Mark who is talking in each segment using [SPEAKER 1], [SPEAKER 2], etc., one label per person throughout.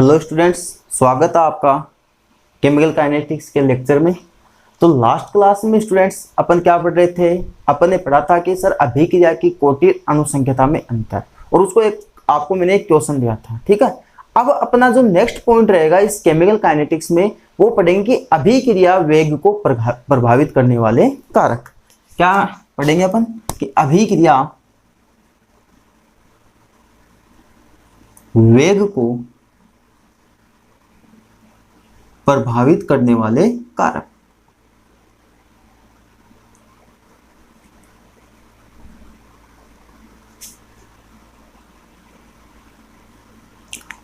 [SPEAKER 1] Hello students, स्वागत है आपका केमिकल काइनेटिक्स के लेक्चर में। तो लास्ट क्लास में स्टूडेंट्स अपन क्या पढ़ रहे थे? अपन ने पढ़ा था कि सर अभिक्रिया की कोटि अनुसंख्यता में अंतर, और उसको आपको मैंने एक क्वेश्चन दिया था। ठीक है, अब अपना जो नेक्स्ट पॉइंट रहेगा इस केमिकल काइनेटिक्स में वो पढ़ेंगे कि अभिक्रिया वेग को प्रभावित करने वाले कारक। क्या पढ़ेंगे अपन? कि अभिक्रिया वेग को प्रभावित करने वाले कारक।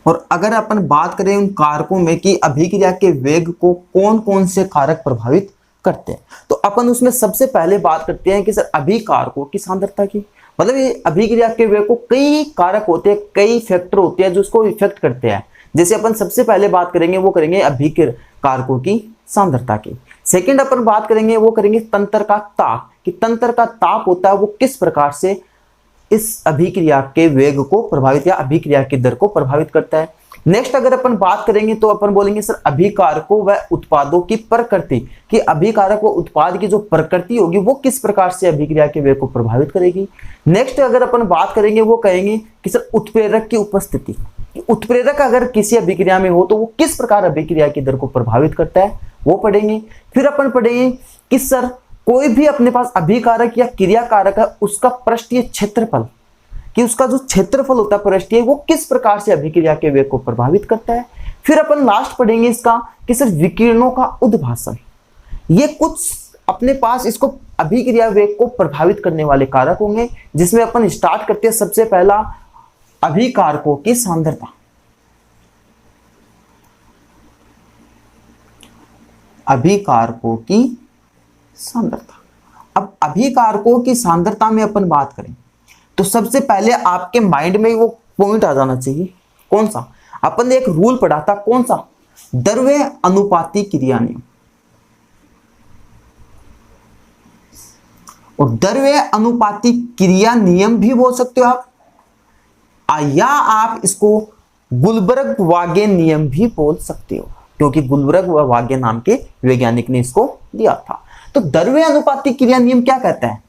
[SPEAKER 1] और अगर अपन बात करें उन कारकों में कि अभिक्रिया के वेग को कौन कौन से कारक प्रभावित करते हैं, तो अपन उसमें सबसे पहले बात करते हैं कि सर अभिकारकों की सांद्रता की। मतलब ये अभिक्रिया के वेग को कई कारक होते हैं, कई फैक्टर होते हैं जो उसको इफेक्ट करते हैं। जैसे अपन सबसे पहले बात करेंगे वो करेंगे अभिकारकों की सांद्रता की। सेकंड अपन बात करेंगे वो करेंगे तंत्र का ताप, कि तंत्र का ताप होता है वो किस प्रकार से इस अभिक्रिया के वेग को प्रभावित या अभिक्रिया की दर को प्रभावित करता है। नेक्स्ट अगर अपन बात करेंगे तो अपन बोलेंगे सर अभिकारकों व उत्पादों की प्रकृति, कि अभिकारक व उत्पाद की जो प्रकृति होगी वो किस प्रकार से अभिक्रिया के वेग को प्रभावित करेगी। नेक्स्ट अगर अपन बात करेंगे वो कहेंगे कि सर उत्प्रेरक की उपस्थिति, उत्प्रेरक अगर किसी अभिक्रिया में हो तो वो किस प्रकार अभिक्रिया की दर को प्रभावित करता है, वो पढ़ेंगे। फिर अपन पढ़ेंगे कि सर कोई भी अपने पास अभिकारक या क्रिया कारक है उसका पृष्ठीय क्षेत्रफल, कि उसका जो क्षेत्रफल होता है पृष्ठीय वो किस प्रकार से अभिक्रिया के वेग को प्रभावित करता है। फिर अपन लास्ट पढ़ेंगे इसका कि सर विकिरणों का उद्भाषण। ये कुछ अपने पास इसको अभिक्रिया वेग को प्रभावित करने वाले कारक होंगे, जिसमें अपन स्टार्ट करते हैं सबसे पहला अभिकारकों की सांद्रता। अभिकारकों की सांद्रता। अब अभिकारकों की सांद्रता में अपन बात करें तो सबसे पहले आपके माइंड में वो पॉइंट आ जाना चाहिए। कौन सा? अपन ने एक रूल पढ़ा था, कौन सा? द्रव्य अनुपाती क्रिया नियम। और द्रव्य अनुपाती क्रिया नियम भी बोल सकते हो आप, या आप इसको गुलबर्ग वागे नियम भी बोल सकते हो, क्योंकि गुलबर्ग वागे नाम के वैज्ञानिक ने इसको दिया था। तो द्रव्य अनुपाती क्रिया नियम क्या कहता है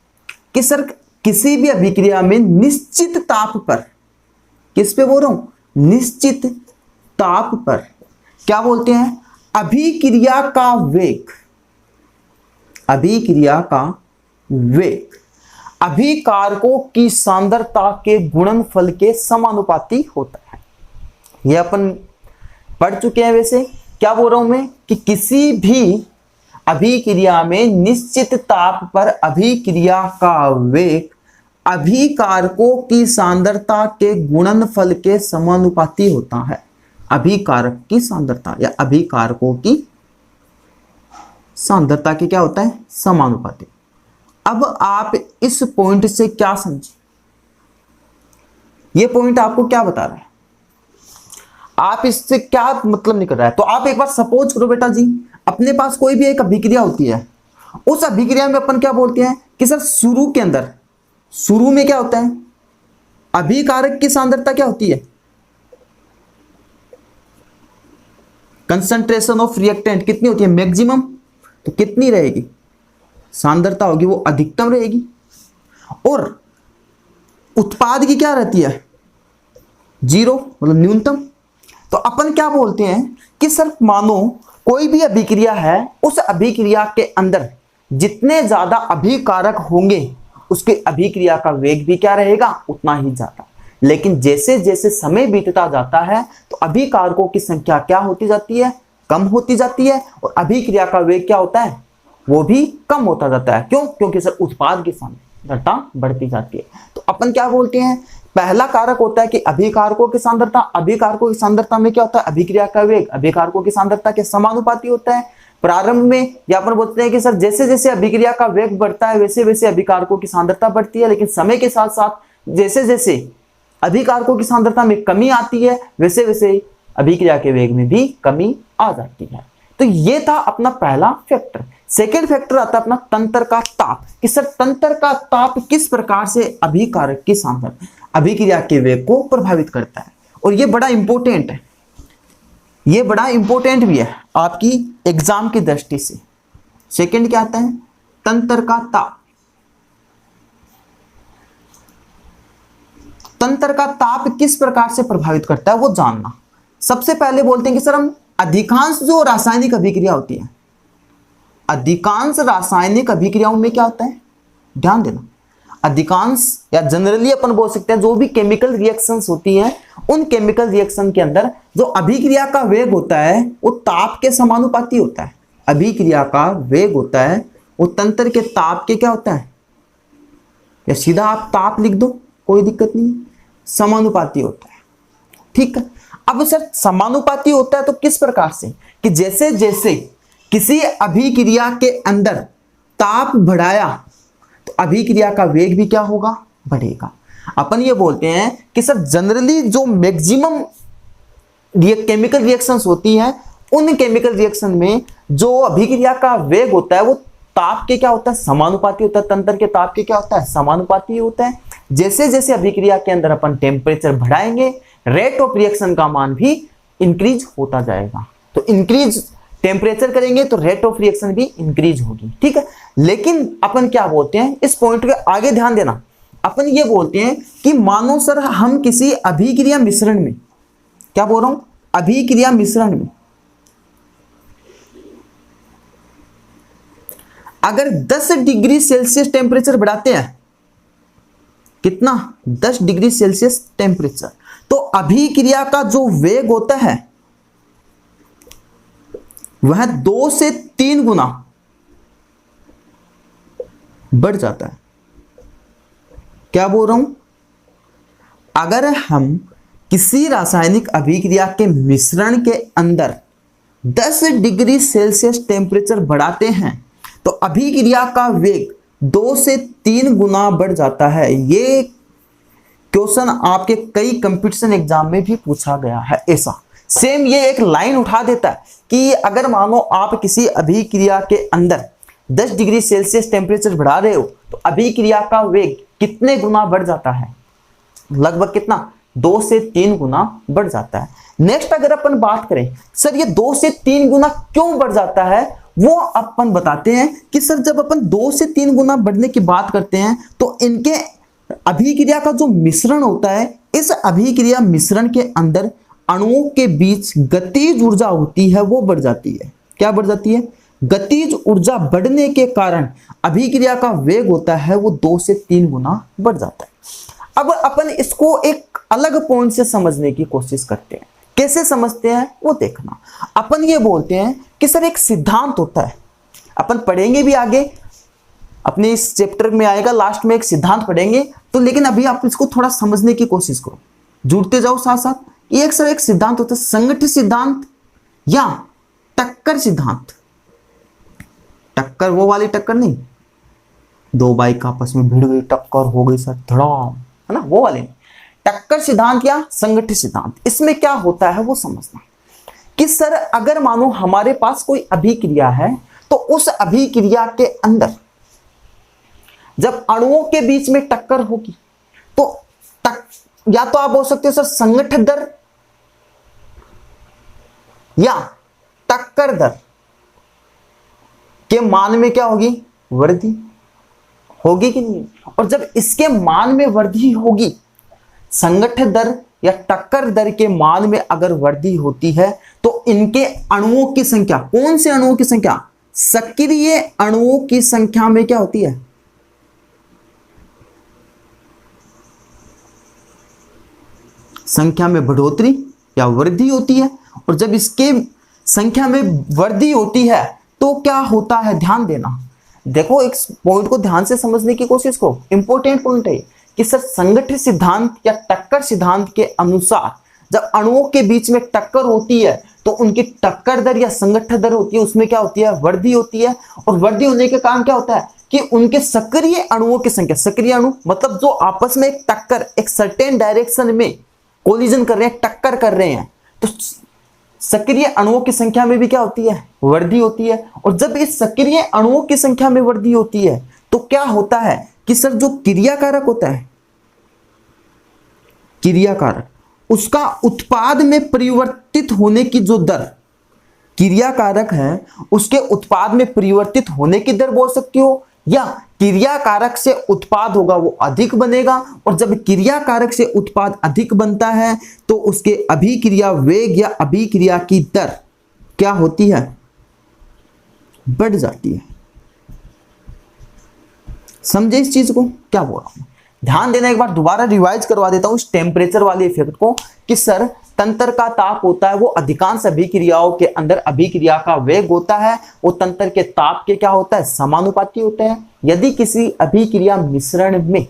[SPEAKER 1] कि सर किसी भी अभिक्रिया में निश्चित ताप पर, किस पे बोल रहा हूं? निश्चित ताप पर क्या बोलते हैं? अभिक्रिया का वेग। अभिक्रिया का वेग अभिकारकों की सांद्रता के गुणनफल के समानुपाती होता है। यह अपन पढ़ चुके हैं। वैसे क्या बोल रहा हूं मैं कि किसी भी अभिक्रिया में निश्चित ताप पर अभिक्रिया का वेग अभिकारकों की सांद्रता के गुणनफल के समानुपाती होता है। अभिकारक की सांद्रता या अभिकारकों की सांद्रता के क्या होता है? समानुपाती। अब आप इस पॉइंट से क्या समझे? ये पॉइंट आपको क्या बता रहा है? आप इससे क्या मतलब निकल रहा है? तो आप एक बार सपोज करो बेटा जी, अपने पास कोई भी एक अभिक्रिया होती है, उस अभिक्रिया में अपन क्या बोलते हैं कि सर शुरू के अंदर, शुरू में क्या होता है? अभिकारक की सांद्रता क्या होती है? कंसंट्रेशन ऑफ रिएक्टेंट कितनी होती है? मैक्सिमम। तो कितनी रहेगी? सांद्रता होगी वो अधिकतम रहेगी। और उत्पाद की क्या रहती है? जीरो, मतलब न्यूनतम। तो अपन क्या बोलते हैं कि सर मानो कोई भी अभिक्रिया है, उस अभिक्रिया के अंदर जितने ज्यादा अभिकारक होंगे उसके अभिक्रिया का वेग भी क्या रहेगा? उतना ही ज्यादा। लेकिन जैसे जैसे समय बीतता जाता है तो अभिकारकों की संख्या क्या होती जाती है? कम होती जाती है, और अभिक्रिया का वेग क्या होता है? वो भी कम होता जाता है। क्यों? क्योंकि सर उत्पाद की सांद्रता बढ़ती जाती है। तो अपन क्या बोलते हैं? पहला कारक होता है कि अभिकारकों की सांद्रता। अभिकारकों की सांद्रता में क्या होता है? अभिक्रिया का वेग अभिकारकों की सांद्रता के समानुपाती होता है। प्रारंभ में या अपन बोलते हैं कि सर जैसे जैसे अभिक्रिया का वेग बढ़ता है वैसे वैसे अभिकारकों की सांद्रता बढ़ती है, लेकिन समय के साथ साथ जैसे जैसे अभिकारकों की सांद्रता में कमी आती है वैसे वैसे अभिक्रिया के वेग में भी कमी आ जाती है। तो ये था अपना पहला फैक्टर। सेकेंड फैक्टर आता है अपना तंत्र का ताप, कि सर तंत्र का ताप किस प्रकार से अभिकारक की सांद्रता अभिक्रिया के वेग को प्रभावित करता है। और ये बड़ा इंपॉर्टेंट है। ये बड़ा इंपॉर्टेंट भी है आपकी एग्जाम की दृष्टि से। सेकंड क्या आता है, तंत्र का ताप। तंत्र का ताप किस प्रकार से प्रभावित करता है वो जानना। सबसे पहले बोलते हैं कि सर हम अधिकांश जो रासायनिक अभिक्रिया होती है, अधिकांश रासायनिक अभिक्रियाओं में क्या होता है, ध्यान देना, अधिकांश या जनरली अपन बोल सकते हैं जो भी केमिकल रिएक्शंस होती हैं, उन केमिकल रिएक्शन के अंदर जो अभिक्रिया का वेग होता है वो ताप के समानुपाती होता है। अभिक्रिया का वेग होता है वो तंत्र के ताप के क्या होता है, या सीधा आप ताप लिख दो कोई दिक्कत नहीं है, समानुपाती होता है। ठीक है, अब सर समानुपाती होता है तो किस प्रकार से, कि जैसे जैसे किसी अभिक्रिया के अंदर ताप बढ़ाया तो अभिक्रिया का वेग भी क्या होगा, बढ़ेगा। अपन ये बोलते हैं कि सर जनरली जो मैक्सिमम केमिकल रिएक्शंस होती हैं, उन केमिकल रिएक्शन में जो अभिक्रिया का वेग होता है वो ताप के क्या होता है, समानुपाती होता है। तंत्र के ताप के क्या होता है, समानुपाती होता है। जैसे जैसे अभिक्रिया के अंदर अपन टेम्परेचर बढ़ाएंगे, रेट ऑफ रिएक्शन का मान भी इंक्रीज होता जाएगा। तो इंक्रीज टेम्परेचर करेंगे तो रेट ऑफ रिएक्शन भी इंक्रीज होगी। ठीक है, लेकिन अपन क्या बोलते हैं, इस पॉइंट के आगे ध्यान देना, अपन ये बोलते हैं कि मानो सर हम किसी अभिक्रिया मिश्रण में, क्या बोल रहा हूं, अभिक्रिया मिश्रण में अगर 10 डिग्री सेल्सियस टेम्परेचर बढ़ाते हैं, कितना, 10 डिग्री सेल्सियस टेम्परेचर, तो अभिक्रिया का जो वेग होता है वह 2 से 3 गुना बढ़ जाता है। क्या बोल रहा हूं, अगर हम किसी रासायनिक अभिक्रिया के मिश्रण के अंदर 10 डिग्री सेल्सियस टेम्परेचर बढ़ाते हैं तो अभिक्रिया का वेग 2 से 3 गुना बढ़ जाता है। ये क्वेश्चन आपके कई कंपटीशन एग्जाम में भी पूछा गया है। ऐसा सेम ये एक लाइन उठा देता है कि अगर मानो आप किसी अभिक्रिया के अंदर 10 डिग्री सेल्सियस टेम्परेचर बढ़ा रहे हो तो अभिक्रिया का वेग कितने गुना बढ़ जाता है, लगभग कितना, 2 से 3 गुना बढ़ जाता है। नेक्स्ट अगर अपन बात करें सर ये 2 से 3 गुना क्यों बढ़ जाता है, वो अपन बताते हैं कि सर जब अपन 2 से 3 गुना बढ़ने की बात करते हैं तो इनके अभिक्रिया का जो मिश्रण होता है, इस अभिक्रिया मिश्रण के अंदर अणुओं के बीच गतिज ऊर्जा होती है वो बढ़ जाती है। क्या बढ़ जाती है, गतिज ऊर्जा बढ़ने के कारण अभिक्रिया का वेग होता है वो 2 से 3 गुना बढ़ जाता है। अब अपन इसको एक अलग पॉइंट से समझने की कोशिश करते हैं। कैसे समझते हैं वो देखना। अपन ये बोलते हैं कि सर एक सिद्धांत होता है, अपन पढ़ेंगे भी आगे, अपने इस चैप्टर में आएगा, लास्ट में एक सिद्धांत पढ़ेंगे तो, लेकिन अभी आप इसको थोड़ा समझने की कोशिश करो, जुड़ते जाओ साथ साथ। ये एक सर एक सिद्धांत होता है, संगठित सिद्धांत या टक्कर सिद्धांत। टक्कर वो वाली टक्कर नहीं, 2 बाइक आपस में भिड़ गई, टक्कर हो गई सर धड़ाम, है ना, वो वाले नहीं। टक्कर सिद्धांत या संगठित सिद्धांत, इसमें क्या होता है वो समझना कि सर अगर मानो हमारे पास कोई अभिक्रिया है तो उस अभिक्रिया के अंदर जब अणुओं के बीच में टक्कर होगी तो या तो आप बोल सकते हो सर संगठित दर या टक्कर दर के मान में क्या होगी, वृद्धि होगी कि नहीं। और जब इसके मान में वृद्धि होगी, संगठित दर या टक्कर दर के मान में अगर वृद्धि होती है तो इनके अणुओं की संख्या, कौन से अणुओं की संख्या, सक्रिय अणुओं की संख्या में क्या होती है, संख्या में बढ़ोतरी या वृद्धि होती है। और जब इसके संख्या में वृद्धि होती है तो क्या होता है, ध्यान देना, देखो एक पॉइंट को ध्यान से समझने की कोशिश करो, इंपॉर्टेंट पॉइंट है कि सर संगठित सिद्धांत या टक्कर सिद्धांत के अनुसार जब अणुओं के बीच में टक्कर होती है तो उनकी टक्कर दर या संगठित दर होती है, उसमें क्या होती है, वृद्धि होती है। और वृद्धि होने के कारण क्या होता है कि उनके सक्रिय अणुओं की संख्या, सक्रिय अणु मतलब जो आपस में एक टक्कर, एक सर्टेन डायरेक्शन में कोलिजन कर रहे हैं, टक्कर कर रहे हैं, तो सक्रिय अणुओं की संख्या में भी क्या होती है, वृद्धि होती है। और जब इस सक्रिय अणुओं की संख्या में वृद्धि होती है तो क्या होता है कि सर जो क्रिया कारक होता है, क्रिया कारक, उसका उत्पाद में परिवर्तित होने की जो दर, क्रिया कारक है उसके उत्पाद में परिवर्तित होने की दर बोल सकती हो, या क्रिया कारक से उत्पाद होगा वो अधिक बनेगा, और जब क्रिया कारक से उत्पाद अधिक बनता है तो उसके अभिक्रिया वेग या अभिक्रिया की दर क्या होती है, बढ़ जाती है। समझे इस चीज को क्या बोल रहा हूं? ध्यान देना, एक बार दोबारा रिवाइज करवा देता हूं इस टेम्परेचर वाले इफेक्ट को, कि सर तंत्र का ताप होता है वो अधिकांश अभिक्रियाओं के अंदर अभिक्रिया का वेग होता है, वो तंत्र के ताप के क्या होता है, समानुपाती होता है। यदि किसी अभिक्रिया मिश्रण में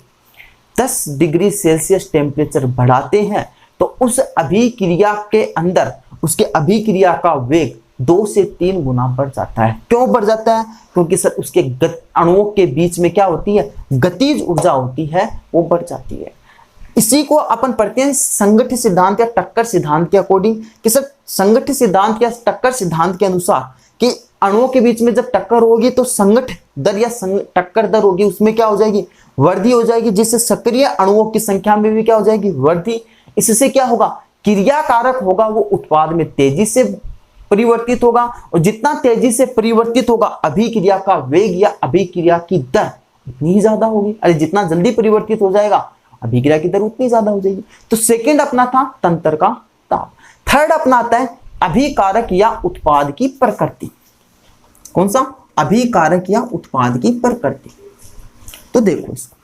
[SPEAKER 1] 10 डिग्री सेल्सियस टेम्परेचर बढ़ाते हैं तो उस अभिक्रिया के अंदर उसके अभिक्रिया का वेग 2 से 3 गुना बढ़ जाता है। क्यों बढ़ जाता है? क्योंकि सर उसके अणुओं के बीच में क्या होती है, गतिज ऊर्जा होती है, वो बढ़ जाती है। इसी को अपन पढ़ते हैं संगठित सिद्धांत या टक्कर सिद्धांत के अकॉर्डिंग, कि सर संगठित सिद्धांत या टक्कर सिद्धांत के अनुसार कि अणुओं के बीच में जब टक्कर होगी तो संगठ दर या टक्कर दर होगी, उसमें क्या हो जाएगी, वृद्धि हो जाएगी, जिससे सक्रिय अणुओं की संख्या में भी क्या हो जाएगी, वृद्धि। इससे क्या होगा, क्रिया कारक होगा वो उत्पाद में तेजी से परिवर्तित होगा, और जितना तेजी से परिवर्तित होगा अभिक्रिया का वेग या अभिक्रिया की दर उतनी ही ज्यादा होगी। अरे जितना जल्दी परिवर्तित हो जाएगा अभिक्रिया की दर उतनी ज्यादा हो जाएगी। तो सेकंड अपना था तंत्र का ताप। थर्ड अपना आता है अभिकारक या उत्पाद की प्रकृति। कौन सा? अभिकारक या उत्पाद की प्रकृति। तो देखो इसको,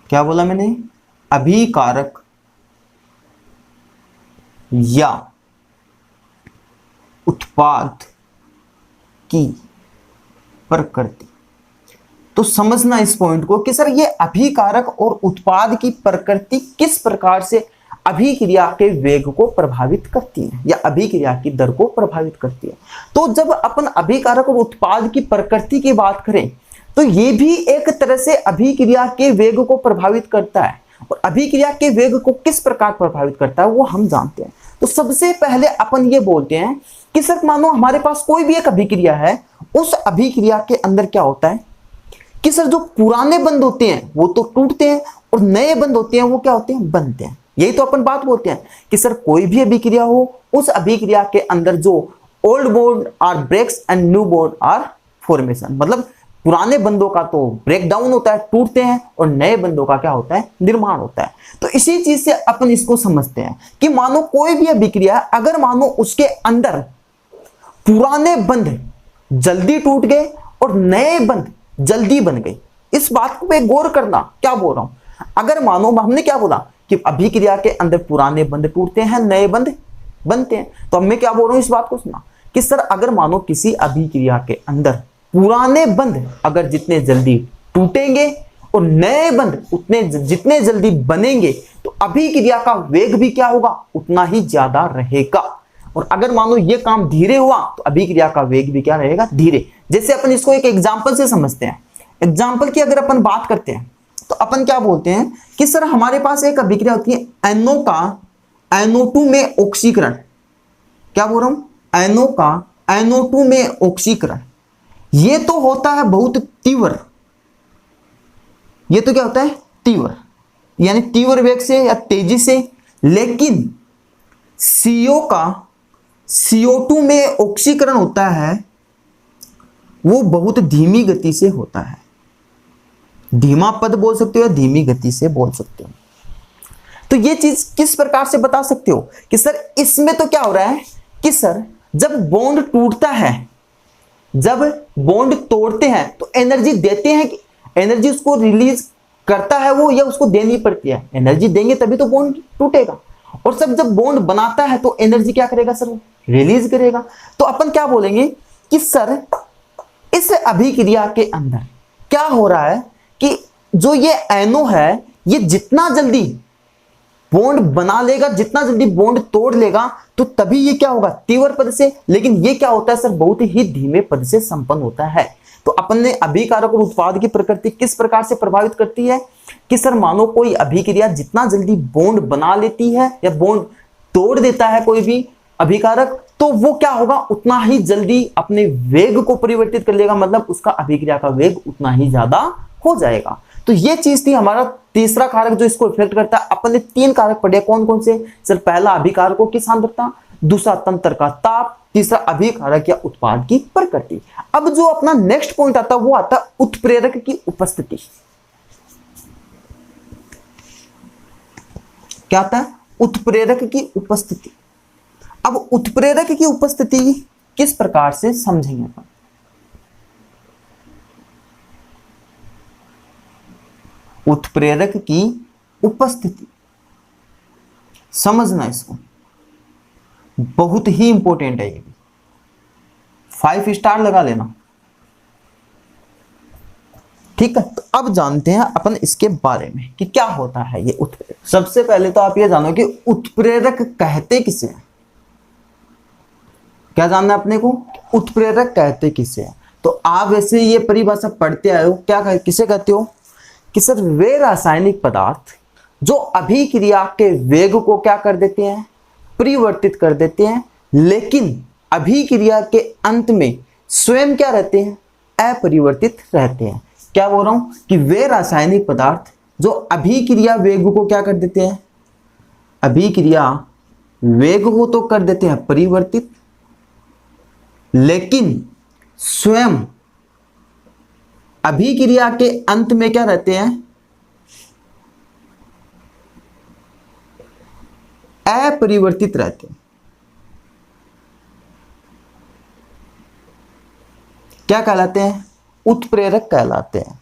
[SPEAKER 1] क्या बोला मैंने, अभिकारक या उत्पाद की प्रकृति। तो समझना इस पॉइंट को कि सर ये अभिकारक और उत्पाद की प्रकृति किस प्रकार से अभिक्रिया के वेग को प्रभावित करती है या अभिक्रिया की दर को प्रभावित करती है। तो जब अपन अभिकारक और उत्पाद की प्रकृति की बात करें तो ये भी एक तरह से अभिक्रिया के वेग को प्रभावित करता है, और अभिक्रिया के वेग को किस प्रकार प्रभावित करता है वो हम जानते हैं। तो सबसे पहले अपन ये बोलते हैं कि सर मानो हमारे पास कोई भी एक अभिक्रिया है, उस अभिक्रिया के अंदर क्या होता है कि सर जो पुराने बंध होते हैं वो तो टूटते हैं और नए बंध होते हैं वो क्या होते हैं, बनते हैं। यही तो अपन बात बोलते हैं कि सर कोई भी अभिक्रिया हो, उस अभिक्रिया के अंदर जो old bond are breaks and new bond are formation, मतलब पुराने बंधों का तो ब्रेक डाउन होता है, टूटते हैं, और नए बंधों का क्या होता है, निर्माण होता है। तो इसी चीज से अपन इसको समझते हैं कि मानो कोई भी अभिक्रिया, अगर मानो उसके अंदर पुराने बंध जल्दी टूट गए और नए बंध जल्दी बन गए, इस बात पे गौर करना। क्या बोल रहा हूं, अगर मानो हमने क्या बोला कि अभिक्रिया के अंदर पुराने बंध टूटते हैं, नए बंध बनते हैं, तो अब मैं क्या बोल रहा हूं, इस बात को सुना कि सर अगर मानो किसी अभिक्रिया के अंदर पुराने बंध अगर जितने जल्दी टूटेंगे और नए बंध उतने जितने जल्दी बनेंगे तो अभिक्रिया का वेग भी क्या होगा, उतना ही ज्यादा रहेगा। और अगर मानो ये काम धीरे हुआ तो अभिक्रिया का वेग भी क्या रहेगा, धीरे। जैसे अपन इसको एक एग्जांपल से समझते हैं। एग्जांपल की अगर अपन बात करते हैं तो अपन क्या बोलते हैं कि सर हमारे पास एक अभिक्रिया होती है NO का NO2 में ऑक्सीकरण। क्या बोल रहा हूं, NO का NO2 में ऑक्सीकरण। ये तो होता है बहुत तीव्र, ये तो क्या होता है, तीव्र, यानी तीव्र वेग से या तेजी से। लेकिन CO का CO2 में ऑक्सीकरण होता है वो बहुत धीमी गति से होता है। धीमा पद बोल सकते हो या धीमी गति से बोल सकते हो। तो ये चीज किस प्रकार से बता सकते हो कि सर इसमें तो क्या हो रहा है कि सर जब बॉन्ड टूटता है, जब बॉन्ड तोड़ते हैं तो एनर्जी देते हैं कि एनर्जी उसको रिलीज करता है वो, या उसको देनी पड़ती है। एनर्जी देंगे तभी तो बॉन्ड टूटेगा। और सब जब बॉन्ड बनाता है तो एनर्जी क्या करेगा सर, वो रिलीज करेगा। तो अपन क्या बोलेंगे कि सर इस अभिक्रिया के अंदर क्या हो रहा है कि जो ये NO है ये जितना जल्दी बॉन्ड बना लेगा, जितना जल्दी बॉन्ड तोड़ लेगा, तो तभी ये क्या होगा, तीव्र पद से। लेकिन ये क्या होता है सर, बहुत ही धीमे पद से संपन्न होता है। तो अपन ने अभिकारक और उत्पाद की प्रकृति किस प्रकार से प्रभावित करती है कि सर मानो कोई अभिक्रिया जितना जल्दी बॉन्ड बना लेती है या बॉन्ड तोड़ देता है कोई भी अभिकारक, तो वो क्या होगा, उतना ही जल्दी अपने वेग को परिवर्तित कर लेगा, मतलब उसका अभिक्रिया का वेग उतना ही ज्यादा हो जाएगा। तो ये चीज थी हमारा तीसरा कारक जो इसको इफेक्ट करता है। अपन ने 3 कारक पढ़े, कौन कौन से सर? पहला अभिकारकों की सांद्रता, दूसरा तंत्र का ताप, तीसरा अभिकारक या उत्पाद की प्रकृति। अब जो अपना नेक्स्ट पॉइंट आता है वो आता है उत्प्रेरक की उपस्थिति। क्या आता है? उत्प्रेरक की उपस्थिति। अब उत्प्रेरक की उपस्थिति किस प्रकार से समझेंगे अपन? उत्प्रेरक की उपस्थिति समझना, इसको बहुत ही इंपॉर्टेंट है ये भी, 5 स्टार लगा लेना, ठीक है। तो अब जानते हैं अपन इसके बारे में कि क्या होता है ये उत्प्रेरक। सबसे पहले तो आप ये जानो कि उत्प्रेरक कहते किसे हैं। क्या जानना है अपने को? उत्प्रेरक कहते किसे हैं। तो आप वैसे ये परिभाषा पढ़ते आए हो, क्या किसे कहते हो कि सर वे रासायनिक पदार्थ जो अभिक्रिया के वेग को क्या कर देते हैं, परिवर्तित कर देते हैं, लेकिन अभिक्रिया के अंत में स्वयं क्या रहते हैं, अपरिवर्तित रहते हैं। क्या बोल रहा हूं कि वे रासायनिक पदार्थ जो अभिक्रिया वेग को क्या कर देते हैं, अभिक्रिया वेग को तो कर देते हैं परिवर्तित, लेकिन स्वयं अभिक्रिया के अंत में क्या रहते हैं, अपरिवर्तित रहते हैं। क्या कहलाते हैं? उत्प्रेरक कहलाते हैं।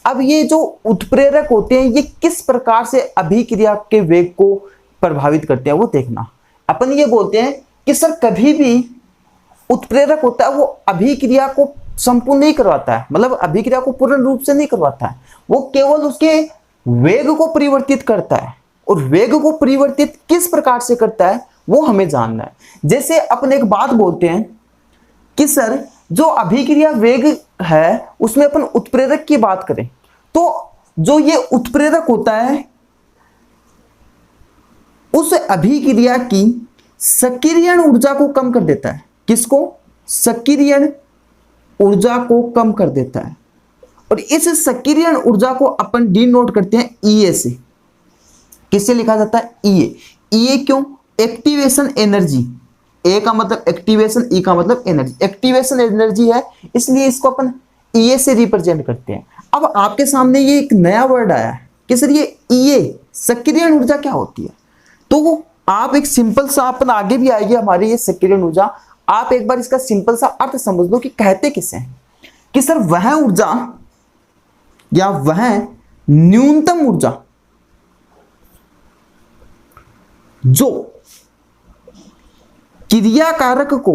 [SPEAKER 1] अब ये जो उत्प्रेरक होते हैं ये किस प्रकार से अभिक्रिया के वेग को प्रभावित करते हैं वो देखना। अपन ये बोलते हैं कि सर कभी भी उत्प्रेरक होता है वो अभिक्रिया को संपूर्ण नहीं करवाता है, मतलब अभिक्रिया को पूर्ण रूप से नहीं करवाता है, वो केवल उसके वेग को परिवर्तित करता है। और वेग को परिवर्तित किस प्रकार से करता है वो हमें जानना है। जैसे अपन एक बात बोलते हैं कि सर जो अभिक्रिया वेग है उसमें अपन उत्प्रेरक की बात करें तो जो ये उत्प्रेरक होता है उस अभिक्रिया की सक्रियण ऊर्जा को कम कर देता है। किसको? सक्रियण ऊर्जा को कम कर देता है। और इस सक्रियण ऊर्जा को अपन डिनोट करते हैं ईए से। किससे लिखा जाता है? ईए। ईए क्यों? Activation energy. ए का मतलब एक्टिवेशन, ई का मतलब एनर्जी। एक्टिवेशन एनर्जी है इसलिए इसको अपन ईए से रिप्रेजेंट करते हैं। अब आपके सामने ये एक नया वर्ड आया है कि सर ये ईए सक्रियण ऊर्जा क्या होती है, तो आप एक सिंपल सा, अपन आगे भी आएगी हमारी ये सक्रियण ऊर्जा, आप एक बार इसका सिंपल सा अर्थ समझ लो कि कहते किसे हैं कि सर वह ऊर्जा या वह न्यूनतम ऊर्जा जो क्रियाकारक को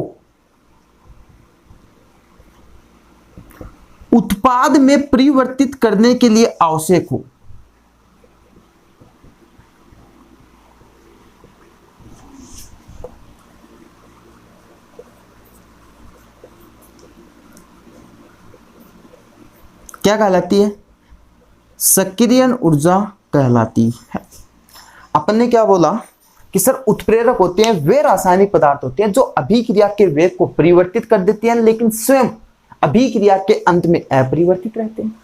[SPEAKER 1] उत्पाद में परिवर्तित करने के लिए आवश्यक हो। क्या कहलाती है? सक्रियण ऊर्जा कहलाती है। अपन ने क्या बोला कि सर उत्प्रेरक होते हैं वे रासायनिक पदार्थ होते हैं जो अभिक्रिया के वेग को परिवर्तित कर देते हैं लेकिन स्वयं अभिक्रिया के अंत में अपरिवर्तित रहते हैं।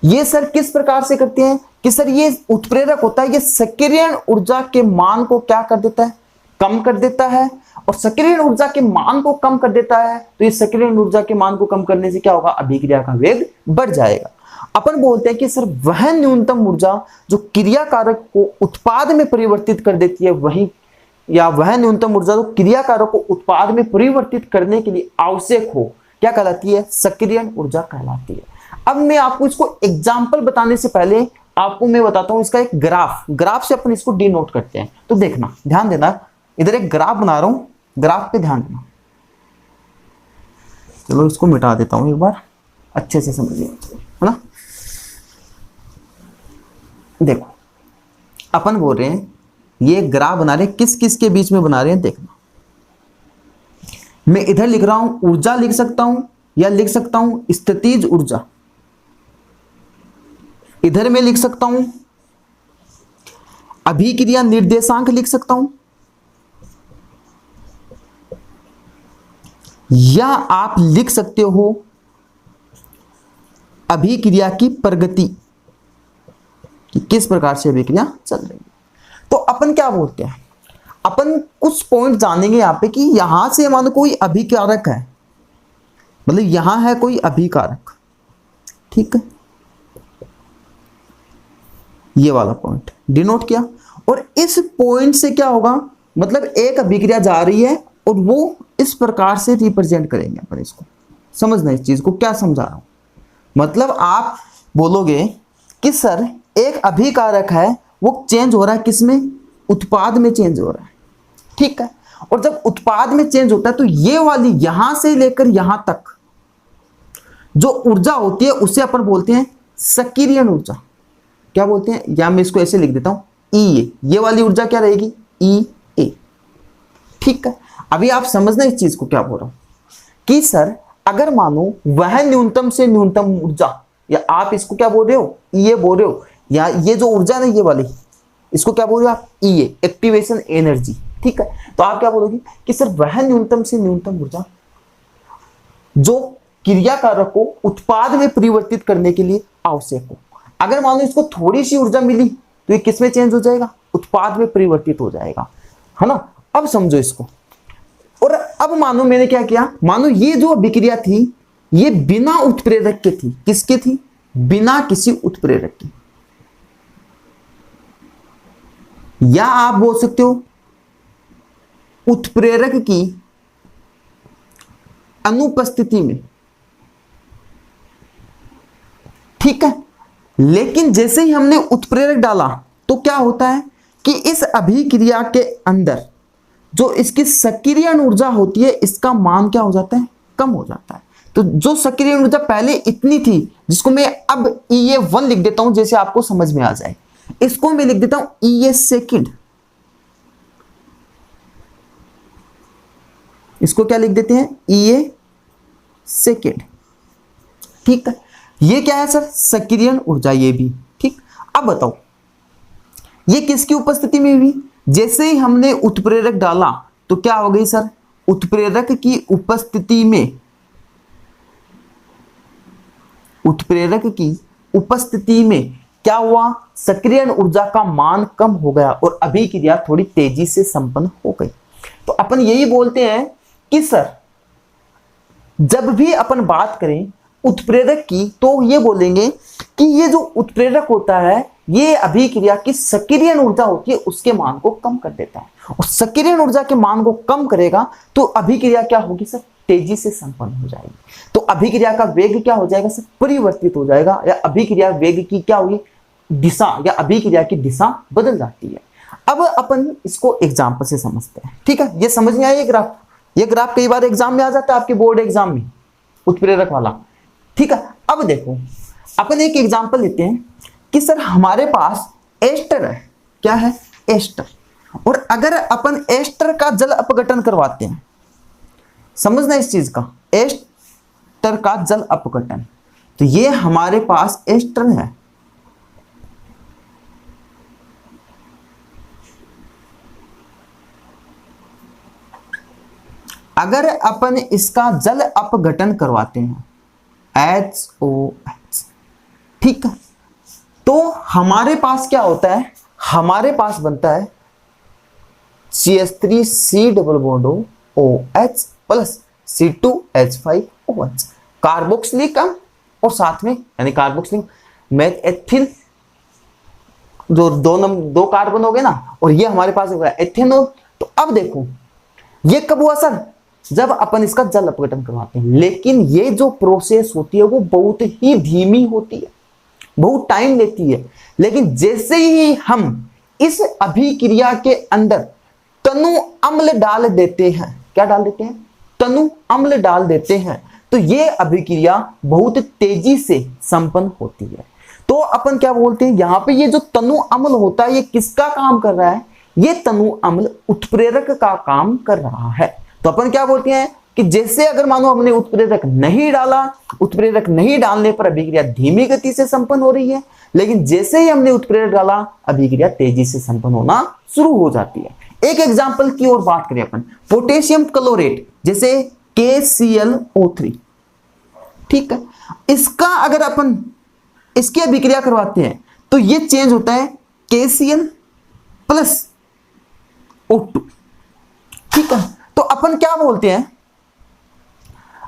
[SPEAKER 1] ये सर किस प्रकार से करते हैं कि सर ये उत्प्रेरक होता है ये सक्रियण ऊर्जा के मान को क्या कर देता है, कम कर देता है। और सक्रियण ऊर्जा के मान को कम कर देता है तो ये सक्रियण ऊर्जा के मान को कम करने से क्या होगा, अभिक्रिया का वेग बढ़ जाएगा। अपन बोलते हैं कि सर वह न्यूनतम ऊर्जा जो क्रियाकारक को उत्पाद में परिवर्तित कर देती है वही, या वह न्यूनतम ऊर्जा जो क्रियाकारक को उत्पाद में परिवर्तित करने के लिए आवश्यक हो, क्या कहलाती है? सक्रियण ऊर्जा कहलाती है। अब मैं आपको इसको एग्जाम्पल बताने से पहले आपको मैं बताता हूं इसका एक ग्राफ से अपन इसको डिनोट करते हैं। तो देखना, ध्यान देना, इधर एक ग्राफ बना रहा हूं, ग्राफ पे ध्यान देना। चलो इसको मिटा देता हूं एक बार, अच्छे से समझिए, है ना। देखो अपन बोल रहे हैं ये ग्राफ बना रहे हैं, किस किस के बीच में बना रहे हैं देखना। मैं इधर लिख रहा हूं ऊर्जा लिख सकता हूं या लिख सकता हूं स्थितिज ऊर्जा, इधर मैं लिख सकता हूं अभिक्रिया निर्देशांक लिख सकता हूं, या आप लिख सकते हो अभिक्रिया की प्रगति, कि किस प्रकार से अभिक्रिया चल रही है। तो अपन क्या बोलते हैं, अपन कुछ पॉइंट जानेंगे यहां पे कि यहां से मानो कोई अभिकारक है, मतलब यहां है कोई अभिकारक, ठीक है, ये वाला पॉइंट डिनोट किया, और इस पॉइंट से क्या होगा, मतलब एक अभिक्रिया जा रही है और वो इस प्रकार से रिप्रेजेंट करेंगे अपन इसको। समझना इस चीज को, क्या समझा रहा हूं, मतलब आप बोलोगे कि सर एक अभिकारक है, वो चेंज हो रहा है किसमें, उत्पाद में चेंज हो रहा है, ठीक है, और जब उत्पाद में चेंज होता है तो ये वाली यहां से लेकर यहां तक जो ऊर्जा होती है उसे अपन बोलते हैं सक्रियण ऊर्जा। क्या बोलते हैं, या मैं इसको ऐसे लिख देता हूं ई ए, ये वाली ऊर्जा क्या रहेगी, ई ए, ठीक है। अभी आप समझना इस चीज को, क्या बोल रहा हूं कि सर अगर मानो वह न्यूनतम से न्यूनतम ऊर्जा, या आप इसको क्या बोल रहे हो, ई ए बोल रहे हो, या ये जो ऊर्जा ना ये वाली, इसको क्या बोल रहे हो आप, ई ए, एक्टिवेशन एनर्जी, ठीक है। तो आप क्या बोलोगे कि सर वह न्यूनतम से न्यूनतम ऊर्जा जो क्रियाकारक को उत्पाद में परिवर्तित करने के लिए आवश्यक हो। अगर मान लो इसको थोड़ी सी ऊर्जा मिली तो ये किस में चेंज हो जाएगा, उत्पाद में परिवर्तित हो जाएगा, है ना। अब समझो इसको, और अब मानो मैंने क्या किया, मानो ये जो अभिक्रिया थी ये बिना उत्प्रेरक के थी, किसके थी, बिना किसी उत्प्रेरक की, या आप बोल सकते हो उत्प्रेरक की अनुपस्थिति में, ठीक है। लेकिन जैसे ही हमने उत्प्रेरक डाला तो क्या होता है कि इस अभिक्रिया के अंदर जो इसकी सक्रियण ऊर्जा होती है इसका मान क्या हो जाता है, कम हो जाता है। तो जो सक्रियण ऊर्जा पहले इतनी थी, जिसको मैं अब EA1 लिख देता हूं जैसे आपको समझ में आ जाए, इसको मैं लिख देता हूं EA सेकंड, इसको क्या लिख देते हैं, EA सेकंड, ठीक है। ये क्या है सर, सक्रियण ऊर्जा, ये भी ठीक। अब बताओ ये किसकी उपस्थिति में हुई, जैसे ही हमने उत्प्रेरक डाला तो क्या हो गई सर, उत्प्रेरक की उपस्थिति में, उत्प्रेरक की उपस्थिति में क्या हुआ, सक्रियण ऊर्जा का मान कम हो गया और अभिक्रिया थोड़ी तेजी से संपन्न हो गई। तो अपन यही बोलते हैं कि सर जब भी अपन बात करें उत्प्रेरक की तो ये बोलेंगे कि ये जो उत्प्रेरक होता है ये अभिक्रिया की सक्रियण ऊर्जा होती है उसके मान को कम कर देता है, और सक्रियण ऊर्जा के मान को कम करेगा तो अभिक्रिया क्या होगी सर, तेजी से संपन्न हो जाएगी। तो अभिक्रिया का वेग क्या हो जाएगा सर, परिवर्तित हो जाएगा, या अभिक्रिया वेग की क्या होगी, दिशा, या अभिक्रिया की दिशा बदल जाती है। अब अपन इसको एग्जाम्पल से समझते हैं, ठीक है। ये समझ में आया ये ग्राफ, ये ग्राफ कई बार एग्जाम में आ जाता है आपके बोर्ड एग्जाम में, उत्प्रेरक वाला, ठीक है। अब देखो अपन एक एग्जांपल लेते हैं कि सर हमारे पास एस्टर है, क्या है, एस्टर, और अगर अपन एस्टर का जल अपघटन करवाते हैं, समझना इस चीज का, एस्टर का जल अपघटन, तो ये हमारे पास एस्टर है, अगर अपन इसका जल अपघटन करवाते हैं HOH, ठीक है, तो हमारे पास क्या होता है, हमारे पास बनता है CH3C double bond OH plus C2H5OH, carboxylic अम्ल, और साथ में यानी कार्बोक्सिलिक मैथ एथिल, जो दो कार्बन हो गए ना, और ये हमारे पास हो गया एथेनॉल। तो अब देखो ये कब हुआ सर, जब अपन इसका जल अपघटन करवाते हैं, लेकिन ये जो प्रोसेस होती है वो बहुत ही धीमी होती है, बहुत टाइम लेती है। लेकिन जैसे ही हम इस अभिक्रिया के अंदर तनु अम्ल डाल देते हैं, क्या डाल देते हैं, तनु अम्ल डाल देते हैं, तो ये अभिक्रिया बहुत तेजी से संपन्न होती है। तो अपन क्या बोलते हैं, यहां पे ये जो तनु अम्ल होता है ये किसका काम कर रहा है, ये तनु अम्ल उत्प्रेरक का काम कर रहा है। तो अपन क्या बोलते हैं कि जैसे अगर मानो हमने उत्प्रेरक नहीं डाला, उत्प्रेरक नहीं डालने पर अभिक्रिया धीमी गति से संपन्न हो रही है, लेकिन जैसे ही हमने उत्प्रेरक डाला अभिक्रिया तेजी से संपन्न होना शुरू हो जाती है। एक एग्जांपल की और बात करें अपन, पोटेशियम क्लोरेट, जैसे KClO3। ठीक है, इसका अगर अपन इसकी अभिक्रिया करवाते हैं तो ये चेंज होता है KCl प्लस O2। ठीक है, तो अपन क्या बोलते हैं,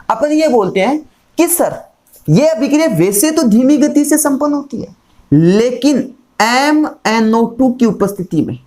[SPEAKER 1] अपन ये बोलते हैं कि सर ये अभिक्रिया वैसे तो धीमी गति से संपन्न होती है, लेकिन MnO2 की उपस्थिति में,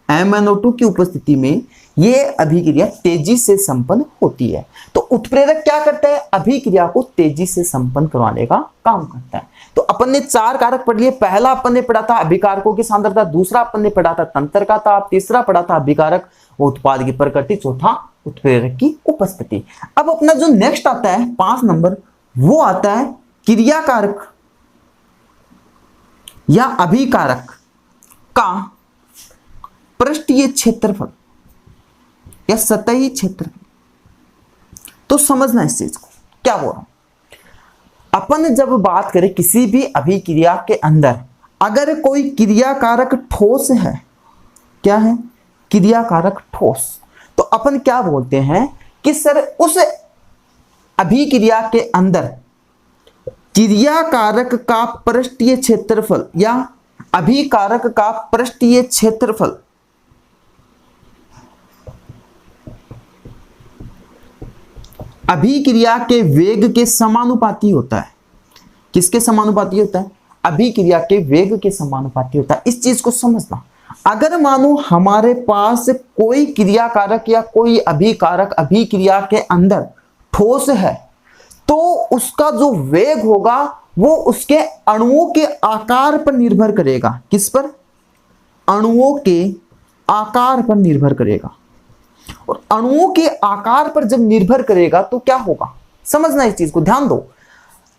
[SPEAKER 1] MnO2 की उपस्थिति में ये अभिक्रिया तेजी से संपन्न होती है। तो उत्प्रेरक क्या करता है, अभिक्रिया को तेजी से संपन्न करवाने का काम करता है। तो अपन ने 4 कारक पढ़ लिए। पहला अपन ने पढ़ा था अभिकारकों की सांद्रता, दूसरा अपन ने पढ़ा था तंत्र था, तीसरा पढ़ा था अभिकारक उत्पाद की प्रकृति, चौथा उत्प्रेरक की उपस्थिति। अब अपना जो नेक्स्ट आता है 5 नंबर, वो आता है क्रियाकारक या अभिकारक का पृष्ठीय क्षेत्रफल या सतही क्षेत्रफल। तो समझना इस चीज को, क्या बोल रहा हूं, अपन जब बात करें किसी भी अभिक्रिया के अंदर अगर कोई क्रियाकारक ठोस है, क्या है, क्रियाकारक ठोस, तो अपन क्या बोलते हैं कि सर उस अभिक्रिया के अंदर क्रियाकारक का पृष्ठीय क्षेत्रफल या अभिकारक का पृष्ठीय क्षेत्रफल अभिक्रिया के वेग के समानुपाती होता है। किसके समानुपाती होता है, अभिक्रिया के वेग के समानुपाती होता है। इस चीज को समझना, अगर मानो हमारे पास कोई क्रियाकारक या कोई अभिकारक अभिक्रिया के अंदर ठोस है, तो उसका जो वेग होगा वो उसके अणुओं के आकार पर निर्भर करेगा। किस पर, अणुओं के आकार पर निर्भर करेगा। और अणुओं के आकार पर जब निर्भर करेगा तो क्या होगा, समझना इस चीज को, ध्यान दो।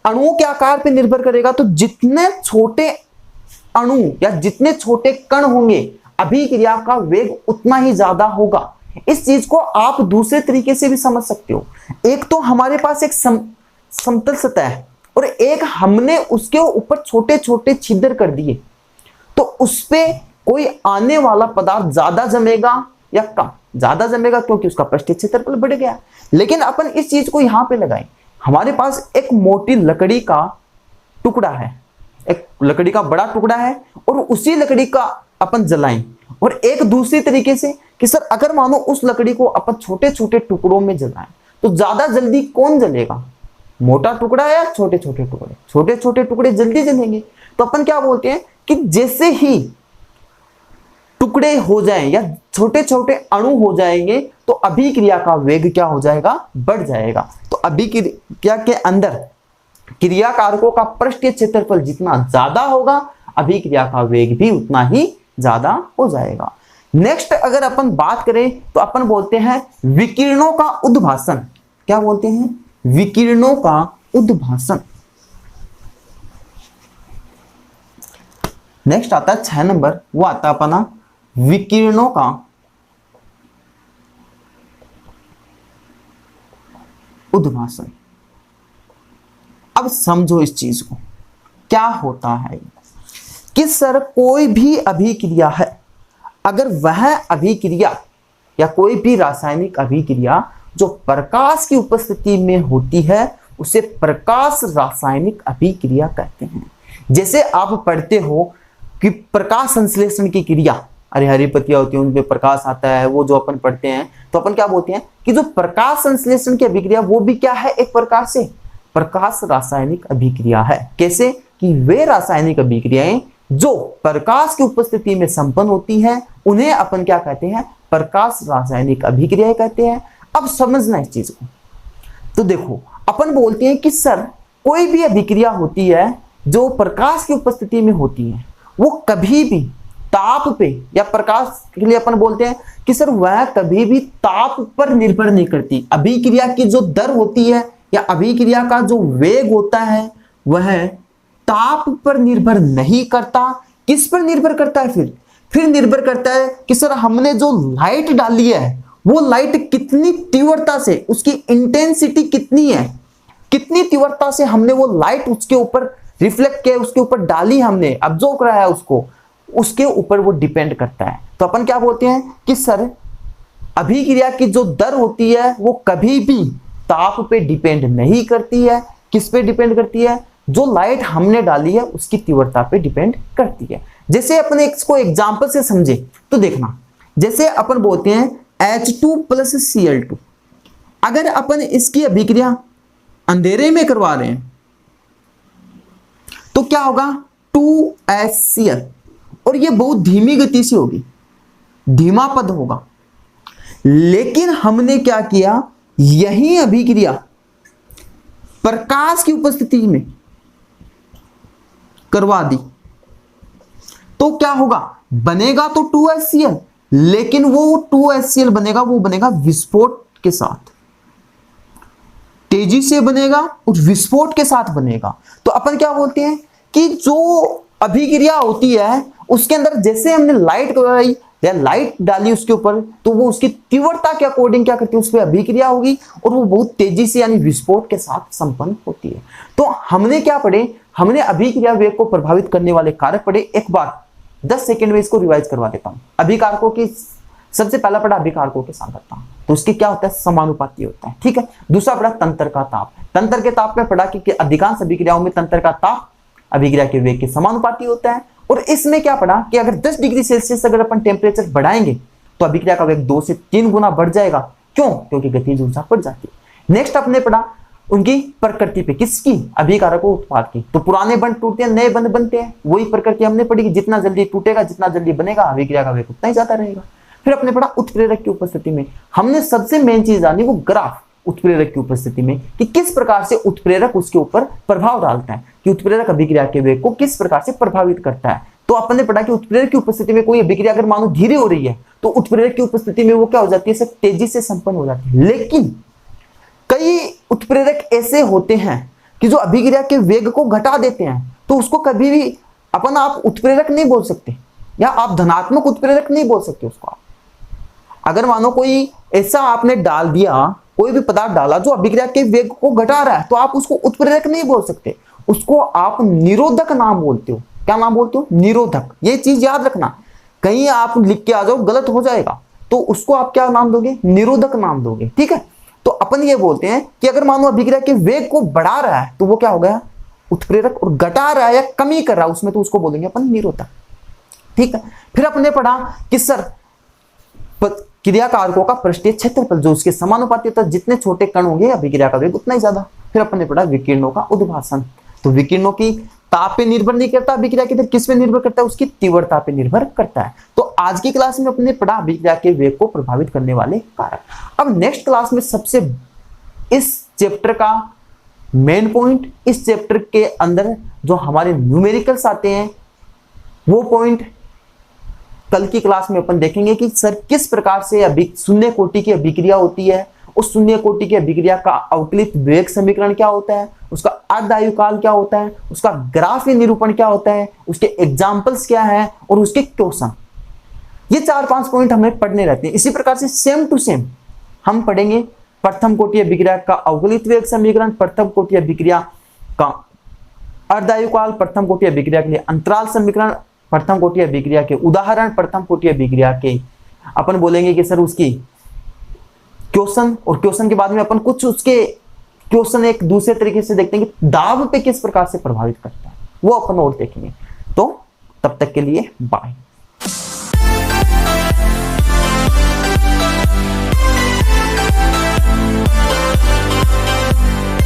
[SPEAKER 1] अणुओं के आकार पर निर्भर करेगा तो जितने छोटे अणु या जितने छोटे कण होंगे अभिक्रिया का वेग उतना ही ज्यादा होगा। इस चीज को आप दूसरे तरीके से भी समझ सकते हो। एक तो हमारे पास एक समतल सतह है और एक हमने उसके ऊपर छोटे छोटे छिद्र कर दिए, तो उस पे कोई आने वाला पदार्थ ज्यादा जमेगा या कम, ज्यादा जमेगा क्योंकि उसका पृष्ठीय क्षेत्रफल बढ़ गया। लेकिन अपन इस चीज को यहां पे लगाएं, हमारे पास एक मोटी लकड़ी का टुकड़ा है, एक लकड़ी का बड़ा टुकड़ा है और उसी लकड़ी का अपन जलाएं, और एक दूसरी तरीके से कि सर अगर मानो उस लकड़ी को अपन छोटे छोटे टुकड़ों में जलाएं तो ज्यादा जल्दी कौन जलेगा, मोटा टुकड़ा या छोटे छोटे टुकड़े, छोटे छोटे टुकड़े जल्दी जलेंगे। तो अपन क्या बोलते हैं कि जैसे ही टुकड़े हो जाएं या छोटे छोटे अणु हो जाएंगे तो अभिक्रिया का वेग क्या हो जाएगा, बढ़ जाएगा। तो अभिक्रिया के अंदर क्रियाकारकों का पृष्ठीय क्षेत्रफल जितना ज्यादा होगा अभिक्रिया का वेग भी उतना ही ज्यादा हो जाएगा। नेक्स्ट अगर अपन बात करें तो अपन बोलते हैं विकिरणों का उद्भासन। क्या बोलते हैं, विकिरणों का उद्भासन। नेक्स्ट आता है 6 नंबर, वो आता अपना विकिरणों का उद्भासन। अब समझो इस चीज को, क्या होता है कि सर कोई भी अभिक्रिया है, अगर वह अभिक्रिया या कोई भी रासायनिक अभिक्रिया जो प्रकाश की उपस्थिति में होती है उसे प्रकाश रासायनिक अभिक्रिया कहते हैं। जैसे आप पढ़ते हो कि प्रकाश संश्लेषण की क्रिया, अरे हरी पत्तियां होती हैं उनपे प्रकाश आता है, वो जो अपन पढ़ते हैं, तो अपन क्या बोलते हैं कि जो प्रकाश संश्लेषण की अभिक्रिया वो भी क्या है, एक प्रकार से प्रकाश रासायनिक अभिक्रिया है। कैसे कि वे रासायनिक अभिक्रियाएं जो प्रकाश की उपस्थिति में संपन्न होती हैं उन्हें अपन क्या कहते हैं, प्रकाश रासायनिक अभिक्रियाएं कहते हैं। अब समझना इस चीज को, तो देखो अपन बोलते हैं कि सर कोई भी अभिक्रिया होती है जो प्रकाश की उपस्थिति में होती है वो कभी भी ताप पे या प्रकाश के लिए अपन बोलते हैं कि सर वह कभी भी ताप पर निर्भर नहीं करती। अभिक्रिया की जो दर होती है या अभिक्रिया का जो वेग होता है वह ताप पर निर्भर नहीं करता। किस पर निर्भर करता है, फिर निर्भर करता है कि सर हमने जो लाइट डाली है वो लाइट कितनी तीव्रता से, उसकी इंटेंसिटी कितनी है, कितनी तीव्रता से हमने वो लाइट उसके ऊपर रिफ्लेक्ट किया, उसके ऊपर डाली, हमने ऑब्जर्व करा है उसको, उसके ऊपर वो डिपेंड करता है। तो अपन क्या बोलते हैं कि सर अभिक्रिया की जो दर होती है वो कभी भी ताप पे डिपेंड नहीं करती है। किस पे डिपेंड करती है? जो लाइट हमने डाली है उसकी तीव्रता पे डिपेंड करती है। जैसे अपन इसको एग्जांपल से समझे तो देखना, जैसे अपन बोलते हैं H2 प्लस Cl2, अगर अपन इसकी अभिक्रिया अंधेरे में करवा रहे हैं तो क्या होगा? 2HCl, और ये बहुत धीमी गति से होगी, धीमा पद होगा। लेकिन हमने क्या किया, यही अभिक्रिया प्रकाश की उपस्थिति में करवा दी तो क्या होगा? बनेगा तो 2HCl, लेकिन वो 2HCl बनेगा, वो बनेगा विस्फोट के साथ, तेजी से बनेगा और विस्फोट के साथ बनेगा। तो अपन क्या बोलते हैं कि जो अभिक्रिया होती है उसके अंदर जैसे हमने लाइट लगाई या लाइट डाली उसके ऊपर, तो वो उसकी तीव्रता के अकॉर्डिंग क्या करती है, उस पर अभिक्रिया होगी और वो बहुत तेजी से यानी विस्फोट के साथ संपन्न होती है। तो हमने क्या पढ़े, हमने अभिक्रिया वेग को प्रभावित करने वाले कारक पढ़े। एक बार 10 सेकंड में इसको रिवाइज करवा देता हूं। अभिकारकों की सबसे पहला पढ़ा अभिकारकों की सांद्रता, तो उसके क्या होता है? समानुपाती होता है, ठीक है। दूसरा पढ़ा तंत्र का ताप। तंत्र के ताप में पढ़ा कि अधिकांश अभिक्रियाओं में तंत्र का ताप अभिक्रिया के वेग के समानुपाती होता है। और इसमें क्या पढ़ा कि अगर 10 डिग्री सेल्सियस अगर अपन टेम्परेचर बढ़ाएंगे तो अभिक्रिया का वेग 2 से 3 गुना बढ़ जाएगा। क्यों? क्योंकि गतिज ऊर्जा बढ़ जाती है। नेक्स्ट आपने पढ़ा उनकी प्रकृति पे, किसकी? अभिकारकों उत्पाद की। तो पुराने बंध टूटते हैं, नए बंध बनते हैं, वही प्रकृति हमने पढ़ी कि जितना जल्दी टूटेगा, जितना जल्दी बनेगा, अभिक्रिया का वेग उतना ही ज्यादा रहेगा। फिर अपने पढ़ा उत्प्रेरक की उपस्थिति में, हमने सबसे मेन चीज जानी वो ग्राफ उत्प्रेरक की उपस्थिति में, कि किस प्रकार से उत्प्रेरक उसके ऊपर प्रभाव डालता है, कि उत्प्रेरक अभिक्रिया के वेग को किस प्रकार से प्रभावित करता है। तो अपन ने पढ़ा कि उत्प्रेरक की उपस्थिति में कोई अभिक्रिया अगर मानो धीरे हो रही है तो उत्प्रेरक की उपस्थिति में वो क्या हो जाती है, सिर्फ तेजी से संपन्न हो जाती है। लेकिन कई उत्प्रेरक ऐसे होते हैं कि जो अभिक्रिया के वेग को घटा देते हैं, तो उसको कभी भी अपन आप उत्प्रेरक नहीं बोल सकते, या आप धनात्मक उत्प्रेरक नहीं बोल सकते उसको। अगर मानो कोई ऐसा आपने डाल दिया, कोई भी पदार्थ डाला जो अभिक्रिया के वेग को घटा रहा है, तो आप उसको उत्प्रेरक नहीं बोल सकते, उसको आप निरोधक नाम बोलते हो। क्या नाम बोलते हो? निरोधक। ये चीज याद रखना, कहीं आप लिख के आ जाओ गलत हो जाएगा, तो उसको आप क्या नाम दोगे? निरोधक नाम दोगे, ठीक है। तो अपन ये बोलते हैं कि अगर मानो अभिक्रिया के वेग को बढ़ा रहा है तो वो क्या हो गया? उत्प्रेरक, और घटा रहा है या कमी कर रहा है उसमें, तो उसको बोलेंगे अपन निरोधक, ठीक है। फिर अपने पढ़ा कि सर क्रिया कारकों का पृष्ठीय क्षेत्रफल जो उसके समानुपाती होता है, जितने छोटे कण होंगे अभिक्रिया का वेग उतना ही ज्यादा। फिर अपन ने पढ़ा विकिरणों का उद्भासन, तो विकिरणों की ताप पे निर्भर नहीं करता अभिक्रिया की, किस पे निर्भर करता है? उसकी तीव्रता पे निर्भर करता है। तो आज की क्लास में अपने पढ़ा अभिक्रिया के वेग को प्रभावित करने वाले कारक। अब नेक्स्ट क्लास में सबसे इस चैप्टर का मेन पॉइंट, इस चैप्टर के अंदर जो हमारे न्यूमेरिकल्स आते हैं वो पॉइंट कल की क्लास में अपन देखेंगे कि सर किस प्रकार से शून्य कोटि की अभिक्रिया होती है, उस शून्य कोटि की अभिक्रिया का अवकलित वेग समीकरण क्या होता है, उसका अर्ध आयुकाल क्या होता है, उसका ग्राफीय निरूपण क्या होता है, उसके एग्जाम्पल्स क्या है और उसके क्वेश्चन। ये 4-5 पॉइंट हमें पढ़ने रहते हैं। इसी प्रकार से सेम टू सेम हम पढ़ेंगे प्रथम कोटि अभिक्रिया का अवकलित वेग समीकरण, प्रथम कोटि अभिक्रिया का अर्ध आयुकाल, प्रथम कोटि अभिक्रिया के लिए अंतराल समीकरण, प्रथम कोटि अभिक्रिया के उदाहरण, प्रथम कोटि अभिक्रिया के अपन बोलेंगे कि सर उसकी क्वेश्चन, और क्वेश्चन के बाद में अपन कुछ उसके क्वेश्चन एक दूसरे तरीके से देखते हैं कि दाब पे किस प्रकार से प्रभावित करता है, वो अपन और देखेंगे। तो तब तक के लिए बाय।